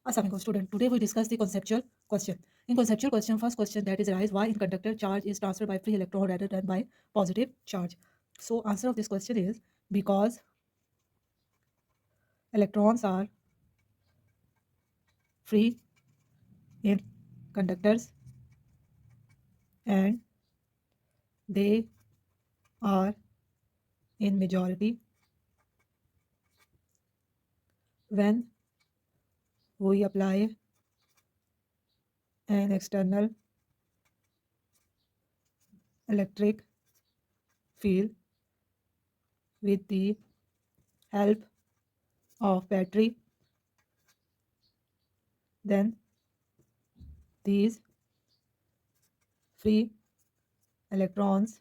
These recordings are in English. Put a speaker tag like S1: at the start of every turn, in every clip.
S1: Assalamualaikum student. Today we discuss the conceptual question. In conceptual question, first question that is arise why in conductor charge is transferred by free electron rather than by positive charge. So answer of this question is because electrons are free in conductors and they are in majority when we apply an external electric field with the help of battery, then these free electrons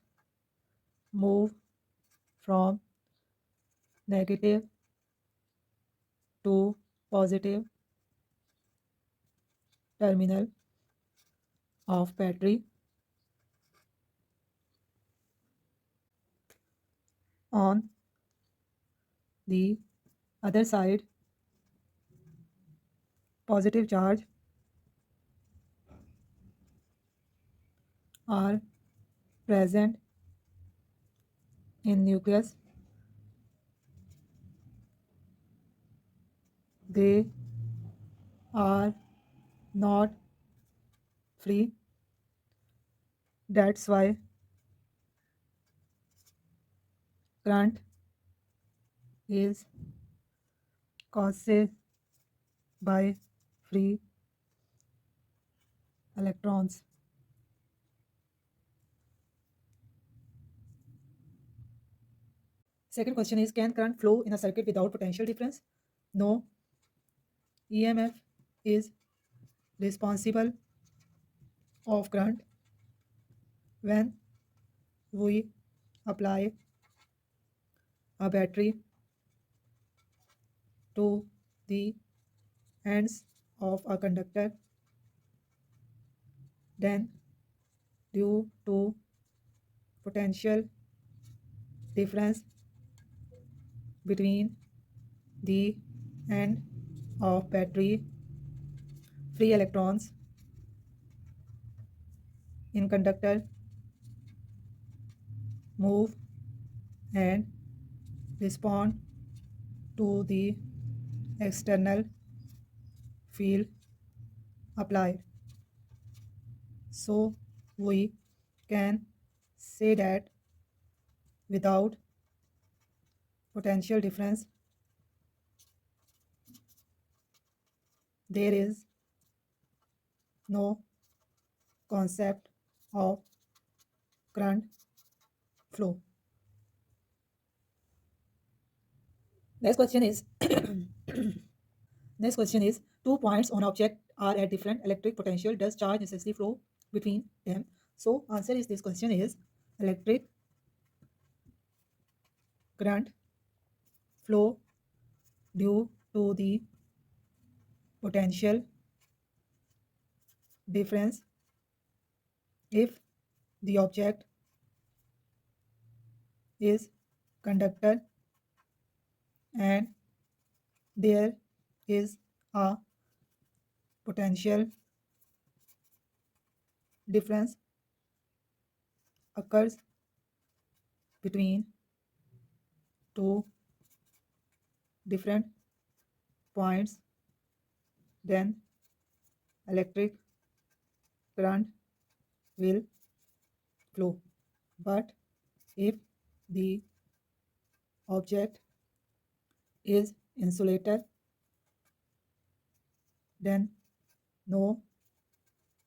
S1: move from negative to positive terminal of battery. On the other side, positive charge are present in nucleus. They are not free. That's why current is caused by free electrons. Second question is can current flow in a circuit without potential difference? No. EMF is responsible of current when we apply a battery to the ends of a conductor, then due to potential difference between the end of battery, free electrons in conductor move and respond to the external field applied. So we can say that without potential difference there is no concept of current flow. Next question is Next question is two points on object are at different electric potential. Does charge necessarily flow between them? So answer is this question is electric current flow due to the potential difference if the object is conductor and there is a potential difference occurs between two different points, then electric current will flow. But if the object is insulator, then no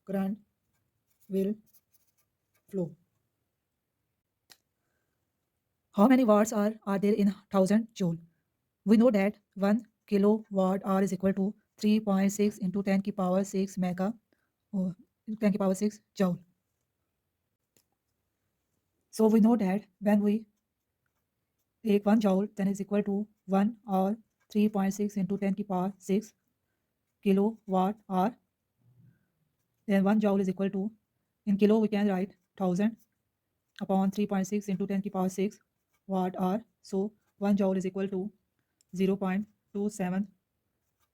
S1: current will flow. How many watts are there in 1000 joule? We know that 1 kilowatt hour is equal to 3.6 into 10 की power 6 mega or 10 की power 6 joule. So we know that when we take 1 joule then is equal to 1 or 3.6 into 10 की power 6 kilowatt hour. Then 1 joule is equal to, in kilo we can write 1000 upon 3.6 into 10 की power 6 watt hour. So 1 joule is equal to 0.27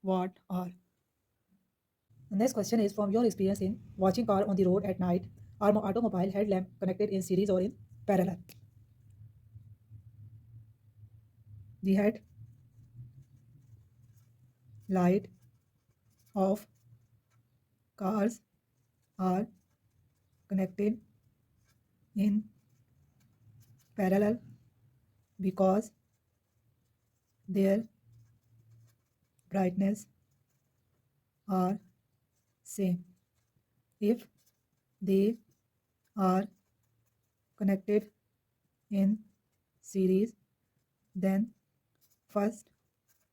S1: watt hour. The next question is from your experience in watching car on the road at night. Are automobile headlamp connected in series or in parallel? The head light of cars are connected in parallel because their brightness are same. If they are connected in series, then first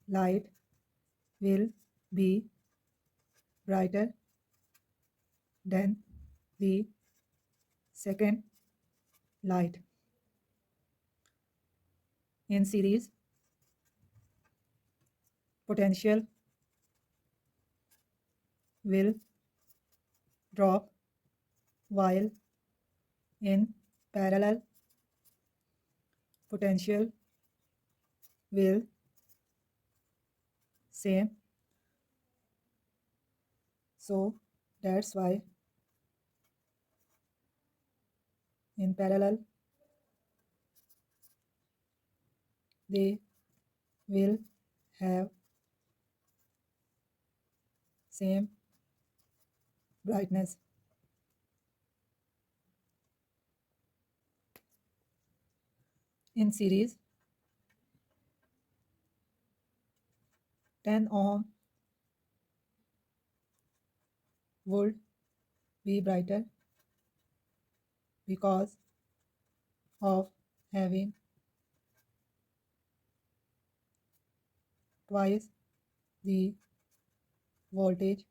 S1: light will be brighter than the second light. In series, potential will drop, while in parallel potential will same. So that's why in parallel they will have same brightness. In series, 10 ohm would be brighter because of having twice the voltage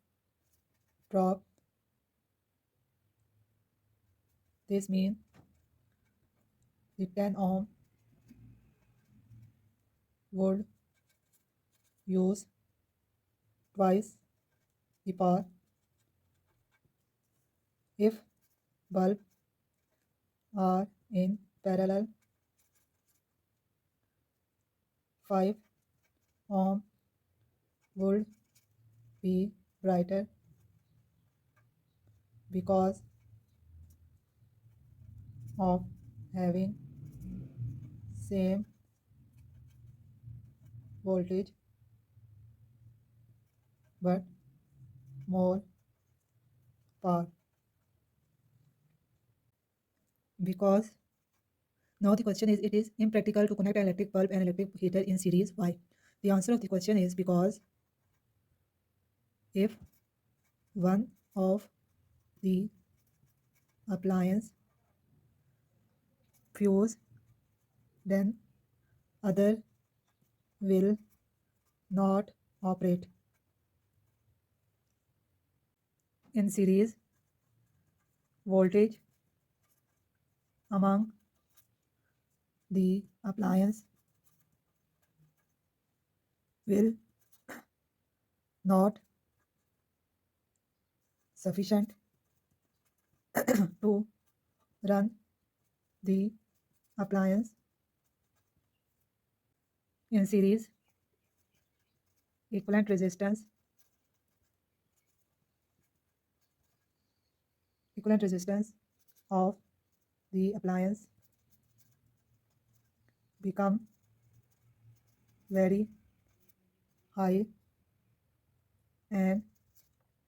S1: drop. This means the 10 ohm would use twice the power. If bulbs are in parallel, 5 ohm would be brighter because of having same voltage but more power. Because now the question is, it is impractical to connect an electric bulb and electric heater in series. Why? The answer of the question is because if one of the appliance fuse, then other will not operate. In series, voltage among the appliance will not sufficient to run the appliance. In series, equivalent resistance of the appliance become very high and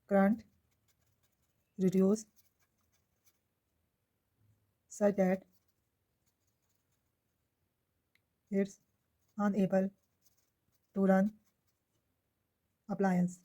S1: current reduce such that it's unable to run appliance.